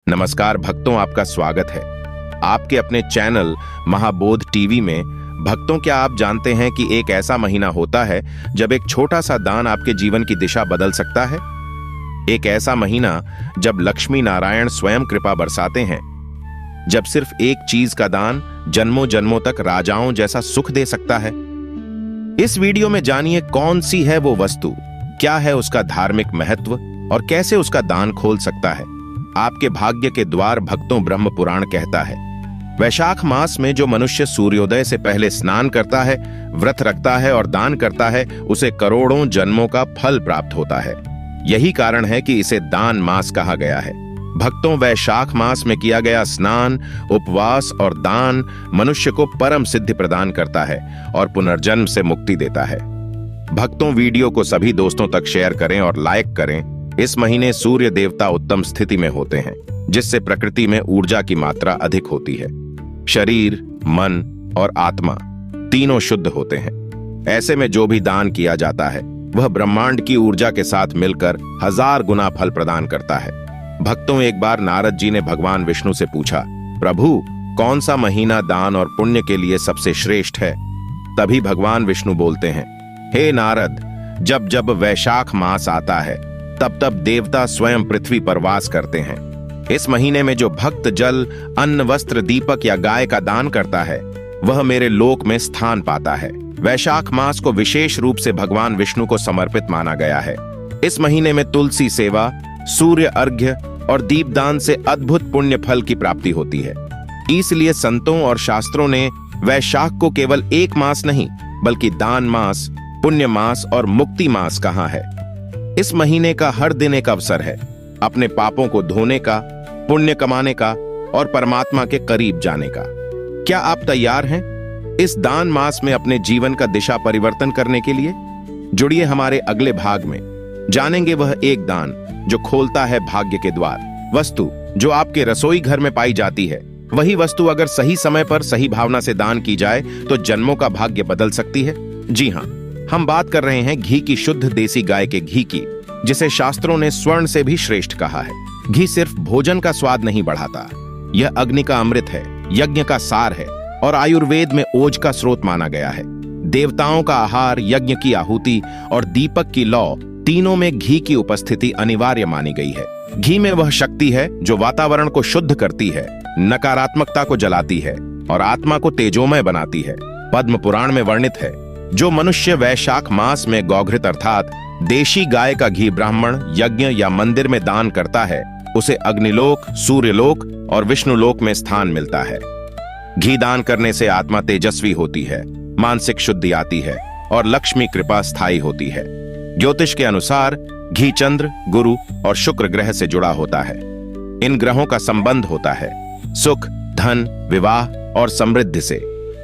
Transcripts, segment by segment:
नमस्कार भक्तों, आपका स्वागत है आपके अपने चैनल महाबोध टीवी में। भक्तों, क्या आप जानते हैं कि एक ऐसा महीना होता है जब एक छोटा सा दान आपके जीवन की दिशा बदल सकता है। एक ऐसा महीना जब लक्ष्मी नारायण स्वयं कृपा बरसाते हैं, जब सिर्फ एक चीज का दान जन्मों जन्मों तक राजाओं जैसा सुख दे सकता है। इस वीडियो में जानिए कौन सी है वो वस्तु, क्या है उसका धार्मिक महत्व और कैसे उसका दान खोल सकता है आपके भाग्य के द्वार। भक्तों, ब्रह्म पुराण कहता है वैशाख मास में जो मनुष्य सूर्योदय से पहले स्नान करता है, व्रत रखता है और दान करता है, उसे करोड़ों जन्मों का फल प्राप्त होता है। यही कारण है कि इसे दान मास कहा गया है। भक्तों, वैशाख मास में किया गया स्नान, उपवास और दान मनुष्य को परम सिद्धि प्रदान करता है और पुनर्जन्म से मुक्ति देता है। भक्तों, वीडियो को सभी दोस्तों तक शेयर करें और लाइक करें। इस महीने सूर्य देवता उत्तम स्थिति में होते हैं, जिससे प्रकृति में ऊर्जा की मात्रा अधिक होती है। शरीर, मन और आत्मा तीनों शुद्ध होते हैं। ऐसे में जो भी दान किया जाता है वह ब्रह्मांड की ऊर्जा के साथ मिलकर 1000 गुना फल प्रदान करता है। भक्तों, एक बार नारद जी ने भगवान विष्णु से पूछा, प्रभु, कौन सा महीना दान और पुण्य के लिए सबसे श्रेष्ठ है? तभी भगवान विष्णु बोलते हैं, हे नारद, जब जब वैशाख मास आता है तब तब देवता स्वयं पृथ्वी पर वास करते हैं। इस महीने में जो भक्त जल, अन्न, वस्त्र, दीपक या गाय का दान करता है वह मेरे लोक में स्थान पाता है। वैशाख मास को विशेष रूप से भगवान विष्णु को समर्पित माना गया है। इस महीने में तुलसी सेवा, सूर्य अर्घ्य और दीपदान से अद्भुत पुण्य फल की प्राप्ति होती है। इसलिए संतों और शास्त्रों ने वैशाख को केवल एक मास नहीं बल्कि दान मास, पुण्य मास और मुक्ति मास कहा है। इस महीने का हर दिन एक अवसर है अपने पापों को धोने का, पुण्य कमाने का और परमात्मा के करीब जाने का। क्या आप तैयार हैं इस दान मास में अपने जीवन का दिशा परिवर्तन करने के लिए? जुड़िए हमारे अगले भाग में, जानेंगे वह एक दान जो खोलता है भाग्य के द्वार। वस्तु जो आपके रसोई घर में पाई जाती है, वही वस्तु अगर सही समय पर सही भावना से दान की जाए तो जन्मों का भाग्य बदल सकती है। जी हाँ, हम बात कर रहे हैं घी की, शुद्ध देसी गाय के घी की, जिसे शास्त्रों ने स्वर्ण से भी श्रेष्ठ कहा है। घी सिर्फ भोजन का स्वाद नहीं बढ़ाता, यह अग्नि का अमृत है, यज्ञ का सार है और आयुर्वेद में ओज का स्रोत माना गया है। देवताओं का आहार, यज्ञ की आहुति और दीपक की लौ, तीनों में घी की उपस्थिति अनिवार्य मानी गई है। घी में वह शक्ति है जो वातावरण को शुद्ध करती है, नकारात्मकता को जलाती है और आत्मा को तेजोमय बनाती है। पद्म पुराण में वर्णित है, जो मनुष्य वैशाख मास में गौघृत अर्थात देशी गाय का घी ब्राह्मण, यज्ञ या मंदिर में दान करता है, उसे अग्निलोक, सूर्यलोक और विष्णुलोक में स्थान मिलता है। घी दान करने से आत्मा तेजस्वी होती है, मानसिक शुद्धि आती है और लक्ष्मी कृपा स्थायी होती है। ज्योतिष के अनुसार घी चंद्र, गुरु और शुक्र ग्रह से जुड़ा होता है। इन ग्रहों का संबंध होता है सुख, धन, विवाह और समृद्धि से।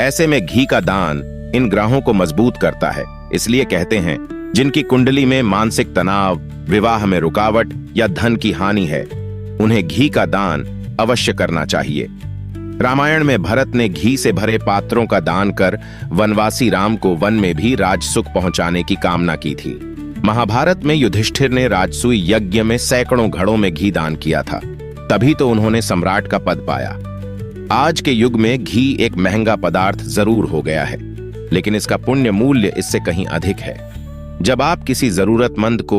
ऐसे में घी का दान इन ग्रहों को मजबूत करता है। इसलिए कहते हैं, जिनकी कुंडली में मानसिक तनाव, विवाह में रुकावट या धन की हानि है, उन्हें घी का दान अवश्य करना चाहिए। रामायण में भरत ने घी से भरे पात्रों का दान कर वनवासी राम को वन में भी राजसुख पहुंचाने की कामना की थी। महाभारत में युधिष्ठिर ने राजसूय यज्ञ में सैकड़ों घड़ों में घी दान किया था, तभी तो उन्होंने सम्राट का पद पाया। आज के युग में घी एक महंगा पदार्थ जरूर हो गया है, लेकिन इसका पुण्य मूल्य इससे कहीं अधिक है। जब आप किसी जरूरतमंद को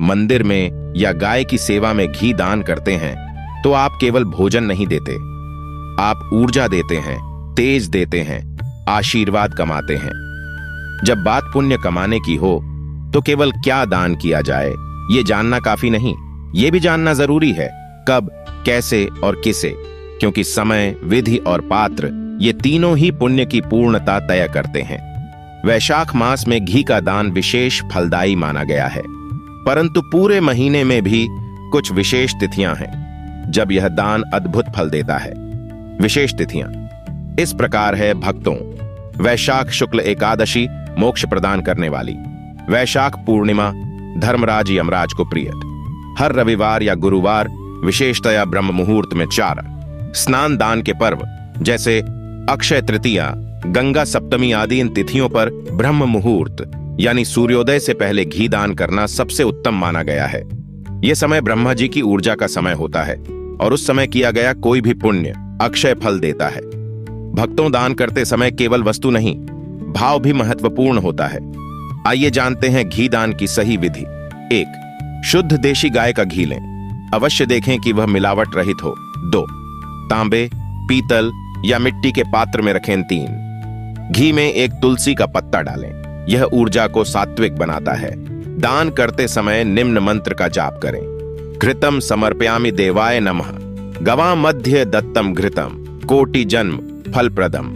मंदिर में या गाय की सेवा में घी दान करते हैं, तो आप केवल भोजन नहीं देते, आप ऊर्जा देते हैं, तेज देते हैं, आशीर्वाद कमाते हैं। जब बात पुण्य कमाने की हो तो केवल क्या दान किया जाए ये जानना काफी नहीं, ये भी जानना जरूरी है कब, कैसे और किसे, क्योंकि समय, विधि और पात्र ये तीनों ही पुण्य की पूर्णता तय करते हैं। वैशाख मास में घी का दान विशेष फलदायी माना गया है, परंतु पूरे महीने में भी कुछ विशेष तिथियां हैं जब यह दान अद्भुत फल देता है। विशेष तिथियां इस प्रकार है भक्तों, वैशाख शुक्ल एकादशी मोक्ष प्रदान करने वाली, वैशाख पूर्णिमा धर्मराज यमराज को प्रिय, हर रविवार या गुरुवार विशेषतया ब्रह्म मुहूर्त में चारा, स्नान दान के पर्व जैसे अक्षय तृतीया, गंगा सप्तमी आदि इन तिथियों पर ब्रह्म मुहूर्त यानी सूर्योदय से पहले घी दान करना सबसे उत्तम माना गया है। यह समय ब्रह्मा जी की ऊर्जा का समय होता है, और उस समय किया गया कोई भी पुण्य अक्षय फल देता है। भक्तों, दान करते समय केवल वस्तु नहीं, भाव भी महत्वपूर्ण होता है। आइए जानते हैं घी दान की सही विधि। 1. शुद्ध देशी गाय का घी लें। अवश्य देखें कि वह मिलावट रहित हो। 2. तांबे, पीतल या मिट्टी के पात्र में रखें। 3. घी में एक तुलसी का पत्ता डालें। यह ऊर्जा को सात्विक बनाता है। दान करते समय निम्न मंत्र का जाप करें। घृतम समर्पयामि देवाय नमः, गवां मध्य दत्तम घृतम, कोटि जन्म फलप्रदम।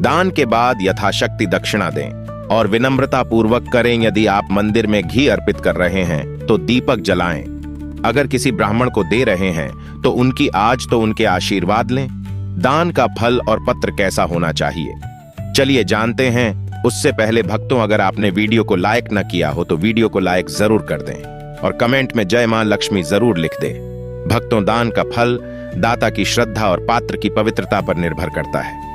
दान के बाद यथाशक्ति दक्षिणा दें और विनम्रता पूर्वक करें। यदि आप मंदिर में घी अर्पित कर रहे हैं तो दीपक जलाएं। अगर किसी ब्राह्मण को दे रहे हैं तो उनके आशीर्वाद लें। दान का फल और पत्र कैसा होना चाहिए, चलिए जानते हैं। उससे पहले भक्तों, अगर आपने वीडियो को लाइक न किया हो तो वीडियो को लाइक जरूर कर दें और कमेंट में जय मां लक्ष्मी जरूर लिख दें। भक्तों, दान का फल दाता की श्रद्धा और पात्र की पवित्रता पर निर्भर करता है।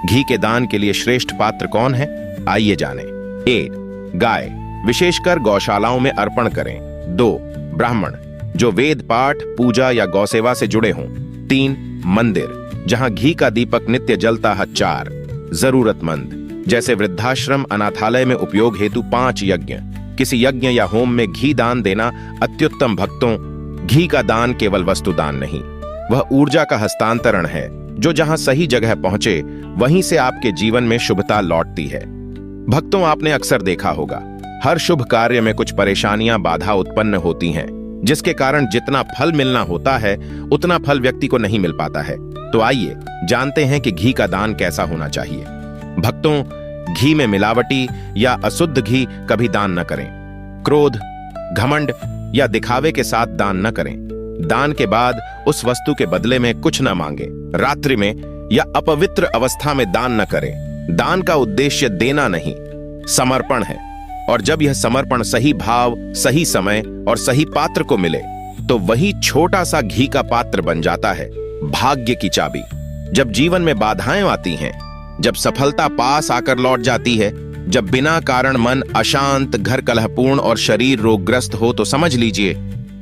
घी के दान के लिए श्रेष्ठ पात्र कौन है, आइए जानें। 1. गाय, विशेषकर गौशालाओं में अर्पण करें। 2. ब्राह्मण, जो वेद पाठ, पूजा या गौसेवा से जुड़े हों। 3. मंदिर, जहां घी का दीपक नित्य जलता है। 4. जरूरतमंद, जैसे वृद्धाश्रम, अनाथालय में उपयोग हेतु 5 यज्ञ। किसी यज्ञ या होम में घी दान देना अत्युत्तम। भक्तों, घी का दान केवल वस्तु दान नहीं, वह ऊर्जा का हस्तांतरण है जो जहां सही जगह पहुंचे वहीं से आपके जीवन में शुभता लौटती है। भक्तों, आपने अक्सर देखा होगा, हर शुभ कार्य में कुछ परेशानियां, बाधा उत्पन्न होती हैं, जिसके कारण जितना फल मिलना होता है उतना फल व्यक्ति को नहीं मिल पाता है। तो आइए जानते हैं कि घी का दान कैसा होना चाहिए। भक्तों, घी में मिलावटी या अशुद्ध घी कभी दान न करें। क्रोध, घमंड या दिखावे के साथ दान न करें। दान के बाद उस वस्तु के बदले में कुछ न मांगे। रात्रि में या अपवित्र अवस्था में दान न करें। दान का उद्देश्य देना नहीं, समर्पण है, और जब यह समर्पण सही भाव, सही समय और सही पात्र को मिले तो वही छोटा सा घी का पात्र बन जाता है भाग्य की चाबी। जब जीवन में बाधाएं आती हैं, जब सफलता पास आकर लौट जाती है, जब बिना कारण मन अशांत, घर कलहपूर्ण और शरीर रोगग्रस्त हो, तो समझ लीजिए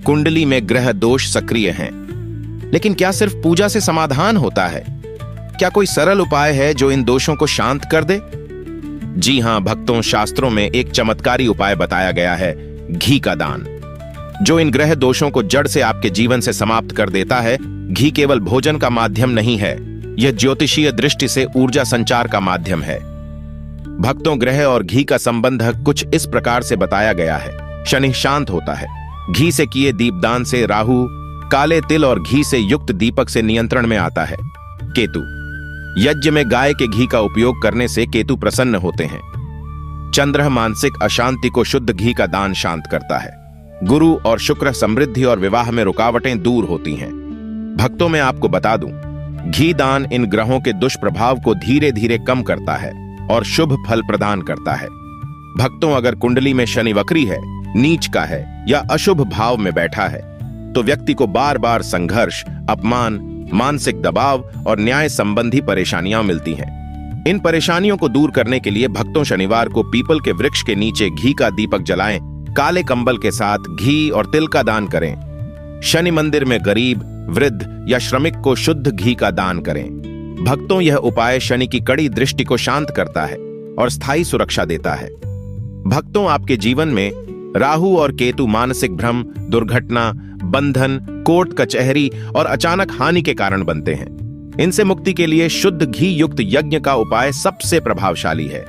कुंडली में ग्रह दोष सक्रिय हैं। लेकिन क्या सिर्फ पूजा से समाधान होता है? क्या कोई सरल उपाय है जो इन दोषों को शांत कर दे? जी हां भक्तों, शास्त्रों में एक चमत्कारी उपाय बताया गया है, घी का दान, जो इन ग्रह दोषों को जड़ से आपके जीवन से समाप्त कर देता है। घी केवल भोजन का माध्यम नहीं है, यह ज्योतिषीय दृष्टि से ऊर्जा संचार का माध्यम है। भक्तों, ग्रह और घी का संबंध कुछ इस प्रकार से बताया गया है। शनि शांत होता है, घी से किए दीपदान से। राहु काले तिल और घी से युक्त दीपक से नियंत्रण में आता है। केतु, यज्ञ में गाय के घी का उपयोग करने से केतु प्रसन्न होते हैं। चंद्र मानसिक अशांति को शुद्ध घी का दान शांत करता है। गुरु और शुक्र समृद्धि और विवाह में रुकावटें दूर होती हैं। भक्तों, मैं आपको बता दूं, घी दान इन ग्रहों के दुष्प्रभाव को धीरे धीरे कम करता है और शुभ फल प्रदान करता है। भक्तों, अगर कुंडली में शनि वक्री है, नीच का है या अशुभ भाव में बैठा है तो व्यक्ति को बार बार संघर्ष, अपमान, मानसिक दबाव और न्याय संबंधी परेशानियां मिलती हैं। इन परेशानियों को दूर करने के लिए भक्तों शनिवार को पीपल के वृक्ष के नीचे घी का दीपक जलाएं, काले कंबल के साथ घी और तिल का दान करें। शनि मंदिर में गरीब, वृद्ध या श्रमिक को शुद्ध घी का दान करें। भक्तों, यह उपाय शनि की कड़ी दृष्टि को शांत करता है और स्थायी सुरक्षा देता है। भक्तों, आपके जीवन में राहु और केतु मानसिक भ्रम, दुर्घटना, बंधन, कोर्ट कचहरी और अचानक हानि के कारण बनते हैं। इनसे मुक्ति के लिए शुद्ध घी युक्त यज्ञ का उपाय सबसे प्रभावशाली है।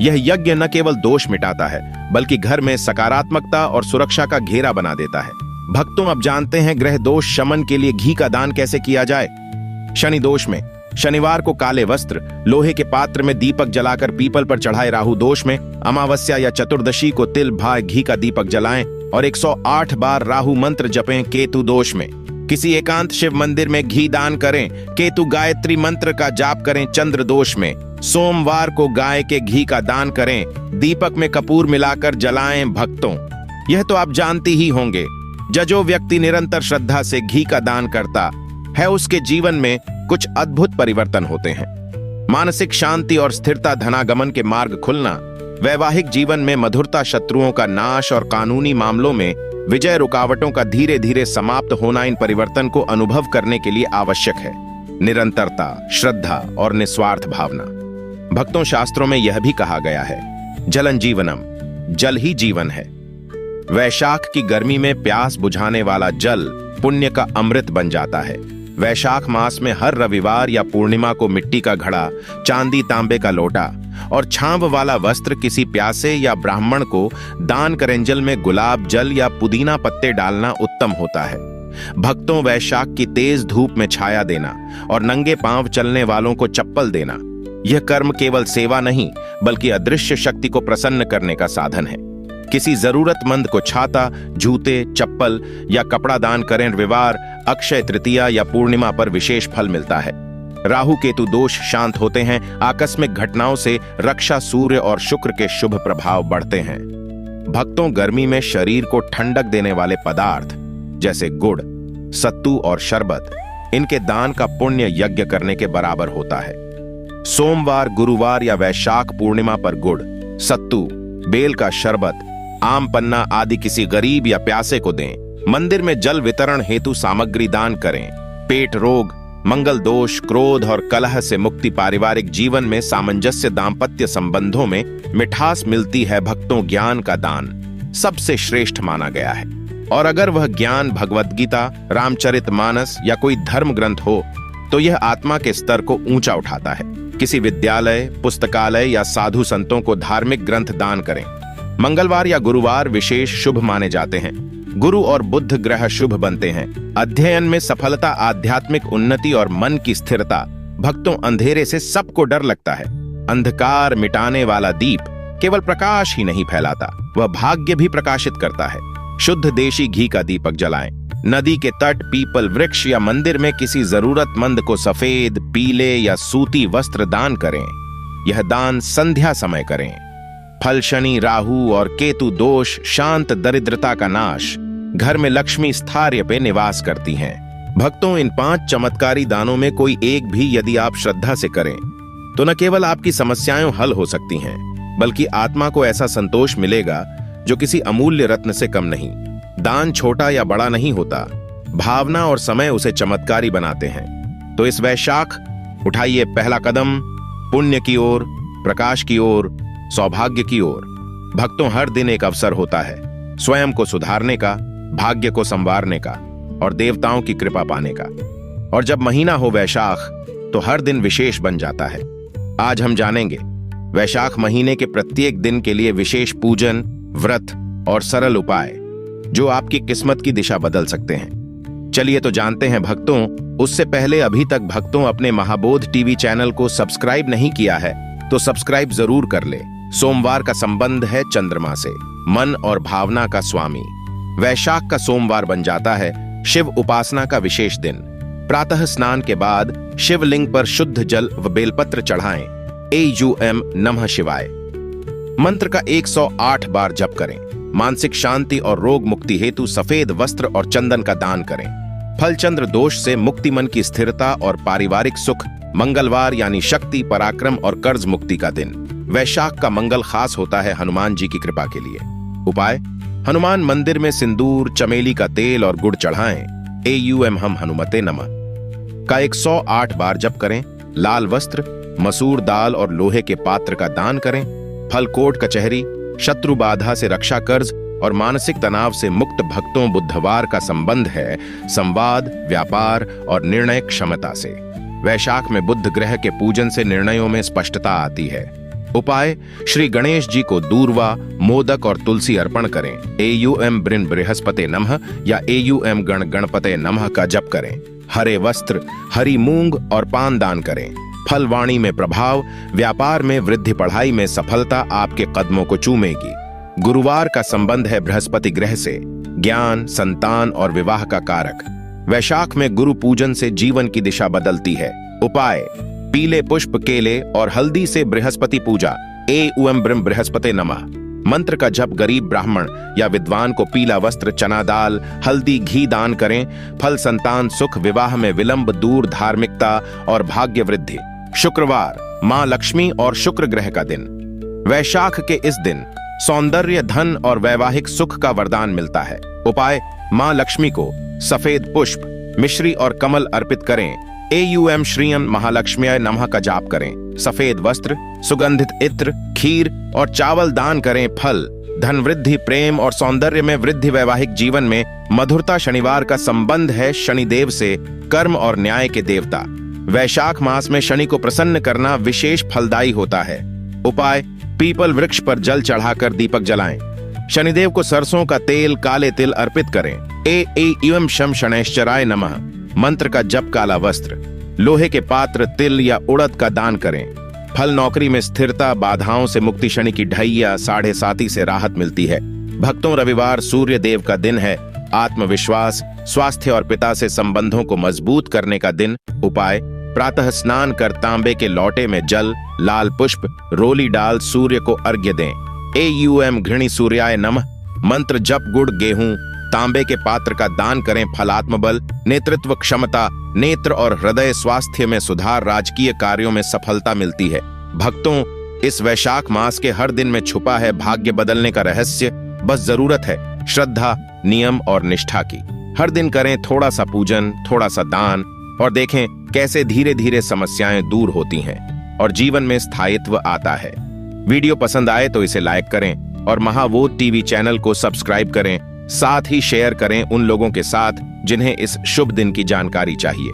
यह यज्ञ न केवल दोष मिटाता है बल्कि घर में सकारात्मकता और सुरक्षा का घेरा बना देता है। भक्तों, अब जानते हैं ग्रह दोष शमन के लिए घी का दान कैसे किया जाए। शनि दोष में शनिवार को काले वस्त्र, लोहे के पात्र में दीपक जलाकर पीपल पर चढ़ाए। राहु दोष में अमावस्या या चतुर्दशी को तिल भाग घी का दीपक जलाएं और 108 बार राहु मंत्र जपें। केतु दोष में किसी एकांत शिव मंदिर में घी दान करें। केतु गायत्री मंत्र का जाप करें। चंद्र दोष में सोमवार को गाय के घी का दान करें, दीपक में कपूर मिलाकर जलाएं। भक्तों, यह तो आप जानती ही होंगे, जो व्यक्ति निरंतर श्रद्धा से घी का दान करता है उसके जीवन में कुछ अद्भुत परिवर्तन होते हैं। मानसिक शांति और स्थिरता, धनागमन के मार्ग खुलना, वैवाहिक जीवन में मधुरता, शत्रुओं का नाश और कानूनी मामलों में विजय रुकावटों का धीरे धीरे समाप्त होना इन परिवर्तन को अनुभव करने के लिए आवश्यक है। निरंतरता, श्रद्धा और निस्वार्थ भावना। भक्तों, शास्त्रों में यह भी कहा गया है, जलन जीवनम, जल ही जीवन है। वैशाख की गर्मी में प्यास बुझाने वाला जल पुण्य का अमृत बन जाता है। वैशाख मास में हर रविवार या पूर्णिमा को मिट्टी का घड़ा, चांदी तांबे का लोटा और छांव वाला वस्त्र किसी प्यासे या ब्राह्मण को दान करें। जल में गुलाब जल या पुदीना पत्ते डालना उत्तम होता है। भक्तों, वैशाख की तेज धूप में छाया देना और नंगे पांव चलने वालों को चप्पल देना, यह कर्म केवल सेवा नहीं बल्कि अदृश्य शक्ति को प्रसन्न करने का साधन है। किसी जरूरतमंद को छाता, जूते, चप्पल या कपड़ा दान करें। रविवार, अक्षय तृतीया या पूर्णिमा पर विशेष फल मिलता है। राहु केतु दोष शांत होते हैं। आकस्मिक घटनाओं से रक्षा, सूर्य और शुक्र के शुभ प्रभाव बढ़ते हैं। भक्तों, गर्मी में शरीर को ठंडक देने वाले पदार्थ जैसे गुड़, सत्तू और शरबत, इनके दान का पुण्य यज्ञ करने के बराबर होता है। सोमवार, गुरुवार या वैशाख पूर्णिमा पर गुड़, सत्तू, बेल का शरबत, आम पन्ना आदि किसी गरीब या प्यासे को दें। मंदिर में जल वितरण हेतु सामग्री दान करें। पेट रोग, मंगल दोष, क्रोध और कलह से मुक्ति, पारिवारिक जीवन में सामंजस्य, दाम्पत्य संबंधों में मिठास मिलती है। भक्तों, ज्ञान का दान सबसे श्रेष्ठ माना गया है और अगर वह ज्ञान भगवद गीता, रामचरितमानस या कोई धर्म ग्रंथ हो तो यह आत्मा के स्तर को ऊंचा उठाता है। किसी विद्यालय, पुस्तकालय या साधु संतों को धार्मिक ग्रंथ दान करें। मंगलवार या गुरुवार विशेष शुभ माने जाते हैं। गुरु और बुध ग्रह शुभ बनते हैं। अध्ययन में सफलता, आध्यात्मिक उन्नति और मन की स्थिरता। भक्तों, अंधेरे से सबको डर लगता है। अंधकार मिटाने वाला दीप केवल प्रकाश ही नहीं फैलाता, वह भाग्य भी प्रकाशित करता है। शुद्ध देशी घी का दीपक जलाएं। नदी के तट, पीपल वृक्ष या मंदिर में किसी जरूरतमंद को सफेद, पीले या सूती वस्त्र दान करें। यह दान संध्या समय करें। फल, शनि, राहु और केतु दोष शांत, दरिद्रता का नाश। घर में लक्ष्मी स्थार्य पे निवास करती हैं। भक्तों, इन 5 चमत्कारी दानों में कोई एक भी यदि आप श्रद्धा से करें तो न केवल आपकी समस्याएं हल हो सकती हैं बल्कि आत्मा को ऐसा संतोष मिलेगा जो किसी अमूल्य रत्न से कम नहीं। दान छोटा या बड़ा नहीं होता, भावना और समय उसे चमत्कारी बनाते हैं। तो इस वैशाख उठाइए पहला कदम पुण्य की ओर, प्रकाश की ओर, सौभाग्य की ओर। भक्तों, हर दिन एक अवसर होता है स्वयं को सुधारने का, भाग्य को संवारने का और देवताओं की कृपा पाने का। और जब महीना हो वैशाख तो हर दिन विशेष बन जाता है। आज हम जानेंगे वैशाख महीने के प्रत्येक दिन के लिए विशेष पूजन, व्रत और सरल उपाय जो आपकी किस्मत की दिशा बदल सकते हैं। चलिए तो जानते हैं भक्तों। उससे पहले अभी तक भक्तों अपने महाबोध टीवी चैनल को सब्सक्राइब नहीं किया है तो सब्सक्राइब जरूर कर ले। सोमवार का संबंध है चंद्रमा से, मन और भावना का स्वामी। वैशाख का सोमवार बन जाता है शिव उपासना का विशेष दिन। प्रातः स्नान के बाद शिवलिंग पर शुद्ध जल व बेलपत्र चढ़ाएं। AUM नमः शिवाय मंत्र का 108 बार जप करें। मानसिक शांति और रोग मुक्ति हेतु सफेद वस्त्र और चंदन का दान करें। फलचंद्र दोष से मुक्ति, मन की स्थिरता और पारिवारिक सुख। मंगलवार यानी शक्ति, पराक्रम और कर्ज मुक्ति का दिन। वैशाख का मंगल खास होता है हनुमान जी की कृपा के लिए। उपाय, हनुमान मंदिर में सिंदूर, चमेली का तेल और गुड़ चढ़ाएं। AUM हम हनुमते नमः का 108 बार जप करें। लाल वस्त्र, मसूर दाल और लोहे के पात्र का दान करें। फल, कोट कचहरी, शत्रु बाधा से रक्षा, कर्ज और मानसिक तनाव से मुक्त। भक्तों, बुधवार का संबंध है संवाद, व्यापार और निर्णय क्षमता से। वैशाख में बुध ग्रह के पूजन से निर्णयों में स्पष्टता आती है। उपाय, श्री गणेश जी को दूर्वा, मोदक और तुलसी अर्पण करें। AUM बृन बृहस्पते नमः या AUM गण गणपते नमः का जप करें। हरे वस्त्र, हरी मूंग और पान दान करें। फल, वाणी में प्रभाव, व्यापार में वृद्धि, पढ़ाई में सफलता आपके कदमों को चूमेगी। गुरुवार का संबंध है बृहस्पति ग्रह से, ज्ञान, संतान और विवाह का कारक। वैशाख में गुरु पूजन से जीवन की दिशा बदलती है। उपाय, पीले पुष्प, केले और हल्दी से बृहस्पति पूजा। AUM ब्रह्म बृहस्पते नमः मंत्र का जप। गरीब ब्राह्मण या विद्वान को पीला वस्त्र, चना दाल, हल्दी, घी दान करें। फल, संतान, सुख, विवाह में विलंब दूर, धार्मिकता और भाग्य वृद्धि। शुक्रवार, मां लक्ष्मी और शुक्र ग्रह का दिन। वैशाख के इस दिन सौंदर्य, धन और वैवाहिक सुख का वरदान मिलता है। उपाय, मां लक्ष्मी को सफेद पुष्प, मिश्री और कमल अर्पित करें। एयूएम श्रीयं महालक्ष्म्याय नमः का जाप करें। सफेद वस्त्र, सुगंधित इत्र, खीर और चावल दान करें। फल, धन वृद्धि, प्रेम और सौंदर्य में वृद्धि, वैवाहिक जीवन में मधुरता। शनिवार का संबंध है शनिदेव से, कर्म और न्याय के देवता। वैशाख मास में शनि को प्रसन्न करना विशेष फलदायी होता है। उपाय, पीपल वृक्ष पर जल चढ़ाकर दीपक जलाएं। शनिदेव को सरसों का तेल, काले तिल अर्पित करें। एयूएम शम शनैश्चराय नमः मंत्र का जप। काला वस्त्र, लोहे के पात्र, तिल या उड़द का दान करें। फल, नौकरी में स्थिरता, बाधाओं से मुक्ति। शनि की ढैया 7.5 से राहत मिलती है। भक्तों, रविवार सूर्य देव का दिन है। आत्मविश्वास, स्वास्थ्य और पिता से संबंधों को मजबूत करने का दिन। उपाय, प्रातः स्नान कर तांबे के लोटे में जल, लाल पुष्प, रोली डाल सूर्य को अर्घ्य दें। एयूएम घृणी सूर्याय नमः मंत्र जप। गुड़, गेहूं, तांबे के पात्र का दान करें। फल, आत्मबल, नेतृत्व क्षमता, नेत्र और हृदय स्वास्थ्य में सुधार। राजकीय कार्यों में सफलता मिलती है। भक्तों, इस वैशाख मास के हर दिन में छुपा है भाग्य बदलने का रहस्य। बस जरूरत है श्रद्धा, नियम और निष्ठा की। हर दिन करें थोड़ा सा पूजन, थोड़ा सा दान और देखें कैसे धीरे धीरे समस्याएं दूर होती हैं और जीवन में स्थायित्व आता है। वीडियो पसंद आए तो इसे लाइक करें और महाबोध टीवी चैनल को सब्सक्राइब करें। साथ ही शेयर करें उन लोगों के साथ जिन्हें इस शुभ दिन की जानकारी चाहिए।